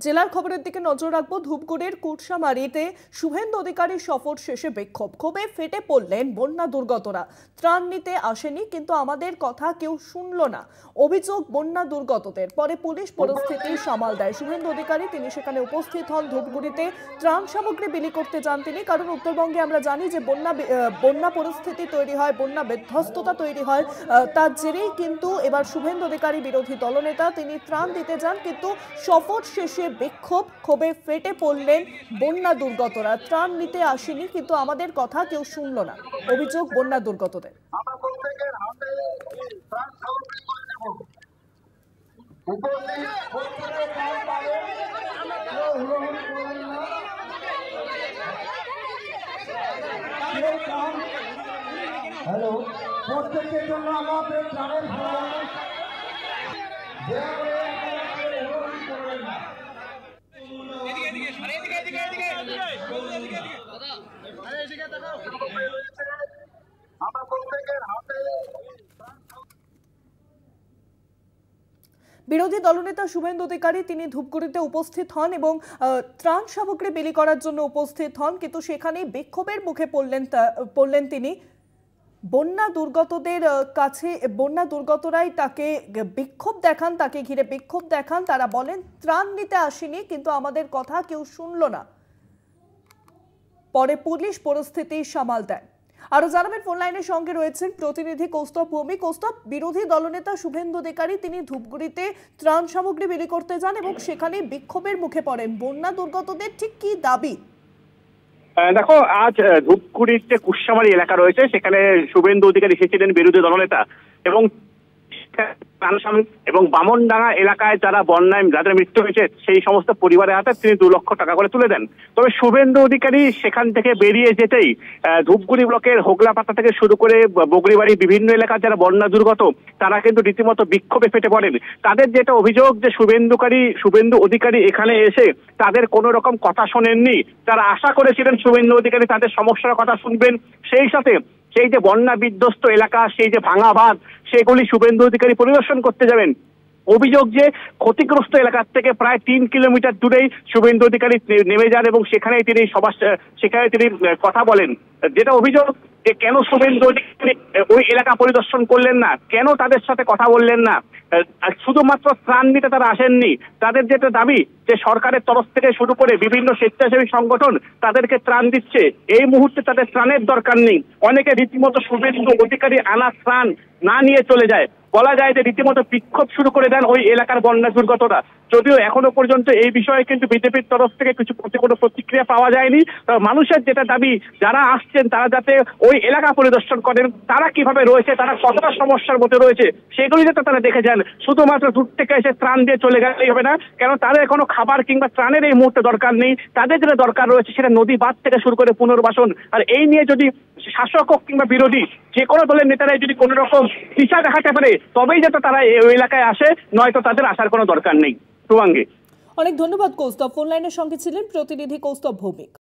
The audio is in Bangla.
জেলার খবরের দিকে নজর রাখবো। ধূপগুড়ির কুটসামারিতে শুভেন্দু অধিকারী সফর শেষে বিক্ষোভ, ক্ষোভে ফেটে পড়লেন বন্যা দুর্গতরা। ত্রাণ নিতে আসেনি, কিন্তু আমাদের কথা কেউ শুনলো না, অভিযোগ বন্যা দুর্গতদের। পরে পুলিশ পরিস্থিতি সামাল দেয়। শুভেন্দু অধিকারী তিনি সেখানে উপস্থিত হন। ধূপগুড়িতে ত্রাণ সামগ্রী বিলি করতে যান তিনি, কারণ উত্তরবঙ্গে আমরা জানি যে বন্যা পরিস্থিতি তৈরি হয়, বন্যা বিধ্বস্ততা তৈরি হয়। তার জেরেই কিন্তু এবার শুভেন্দু অধিকারী বিরোধী দলনেতা তিনি ত্রাণ দিতে যান, কিন্তু সফর শেষে বিক্ষোভ, ক্ষোভে ফেটে পড়লেন বন্যা দুর্গতরা। ত্রাণ নিতে আসেনি, কিন্তু আমাদের কথা কেউ শুনলো না, অভিযোগ বন্যা দুর্গতদের। হ্যালো, প্রত্যেকের জন্য আমাদের ত্রাণের বিরোধী দলনেতা শুভেন্দু অধিকারী তিনি ধূপগুড়িতে উপস্থিত হন এবং ত্রাণ সামগ্রী বিলি করার জন্য উপস্থিত হন, কিন্তু সেখানে বিক্ষোভের মুখে পড়লেন তিনি। বন্যা দুর্গতদের কাছে বন্যা দুর্গতরাই তাকে বিক্ষোভ দেখান, তাকে ঘিরে বিক্ষোভ দেখান। তারা বলেন ত্রাণ নিতে আসেনি, কিন্তু আমাদের কথা কেউ শুনলো না। পরে পুলিশ পরিস্থিতি সামাল দেয়। আরো জানাবেন, ফোন লাইনের সঙ্গে রয়েছেন প্রতিনিধি কৌস্তব ভৌমিক। কৌস্তব, বিরোধী দলনেতা শুভেন্দু অধিকারী তিনি ধূপগুড়িতে ত্রাণ সামগ্রী বিলি করতে যান এবং সেখানে বিক্ষোভের মুখে পড়েন। বন্যা দুর্গতদের ঠিক কি দাবি? দেখো, আজ ধূপগুড়ির যে কুটসামারি এলাকা রয়েছে সেখানে শুভেন্দু অধিকারী এসেছিলেন বিরোধী দলনেতা, এবং এবং বামনডাঙ্গা এলাকায় যারা বন্যায় যাদের মৃত্যু হয়েছে সেই সমস্ত পরিবারের হাতে তিনি 2 লক্ষ টাকা করে তুলে দেন। তবে শুভেন্দু অধিকারী সেখান থেকে বেরিয়ে যেতেই ধূপগুড়ি ব্লকের হোগলাপাতা থেকে শুরু করে বগরিবাড়ি বিভিন্ন এলাকার যারা বন্যা দুর্গত তারা কিন্তু রীতিমতো বিক্ষোভে ফেটে পড়েন। তাদের যেটা অভিযোগ যে শুভেন্দু অধিকারী এখানে এসে তাদের কোনো রকম কথা শোনেননি। তারা আশা করেছিলেন শুভেন্দু অধিকারী তাদের সমস্যার কথা শুনবেন, সেই সাথে সেই যে বন্যা বিধ্বস্ত এলাকা, সেই যে ভাঙা বাঁধ, সেগুলি শুভেন্দু অধিকারী পরিদর্শন করতে যাবেন। অভিযোগ যে ক্ষতিগ্রস্ত এলাকার থেকে প্রায় 3 কিলোমিটার দূরেই শুভেন্দু অধিকারী নেমে যান এবং সেখানে তিনি কথা বলেন। যেটা অভিযোগ যে কেন শুভেন্দু অধিকারী ওই এলাকা পরিদর্শন করলেন না, কেন তাদের সাথে কথা বললেন না, শুধুমাত্র ত্রাণ নিতে তারা আসেননি। তাদের যেটা দাবি যে সরকারের তরফ থেকে শুরু করে বিভিন্ন স্বেচ্ছাসেবী সংগঠন তাদেরকে ত্রাণ দিচ্ছে, এই মুহূর্তে তাদের ত্রাণের দরকার নেই। অনেকে রীতিমতো শুভেন্দু অধিকারী আনা ত্রাণ না নিয়ে চলে যায়। বলা যায় যে রীতিমতো বিক্ষোভ শুরু করে দেন ওই এলাকার বন্যা দুর্গতরা। যদিও এখনো পর্যন্ত এই বিষয়ে কিন্তু বিজেপির তরফ থেকে কোনো প্রতিক্রিয়া পাওয়া যায়নি। মানুষের যেটা দাবি যারা আসছেন তারা যাতে ওই এলাকা পরিদর্শন করেন, তারা কিভাবে রয়েছে, তারা কতটা সমস্যার মধ্যে রয়েছে সেগুলি যাতে তারা দেখে যান। শুধুমাত্র দূর থেকে এসে ত্রাণ দিয়ে চলে গেলেই হবে না, কেন তাদের কোনো খাবার কিংবা ত্রাণের এই মুহূর্তে দরকার নেই। তাদের যেটা দরকার রয়েছে সেটা নদী বাঁধ থেকে শুরু করে পুনর্বাসন। আর এই নিয়ে যদি শাসক হোক কিংবা বিরোধী যে কোনো দলের নেতারাই যদি কোনো রকম দিশা দেখাতে পারে তবেই যাতে তারা এই এলাকায় আসে, নয়তো তাদের আসার কোনো দরকার নেই। শুভাঙ্গী, অনেক ধন্যবাদ কৌস্তব। ফোন লাইনের সঙ্গে ছিলেন প্রতিনিধি কৌস্তব ভৌমিক।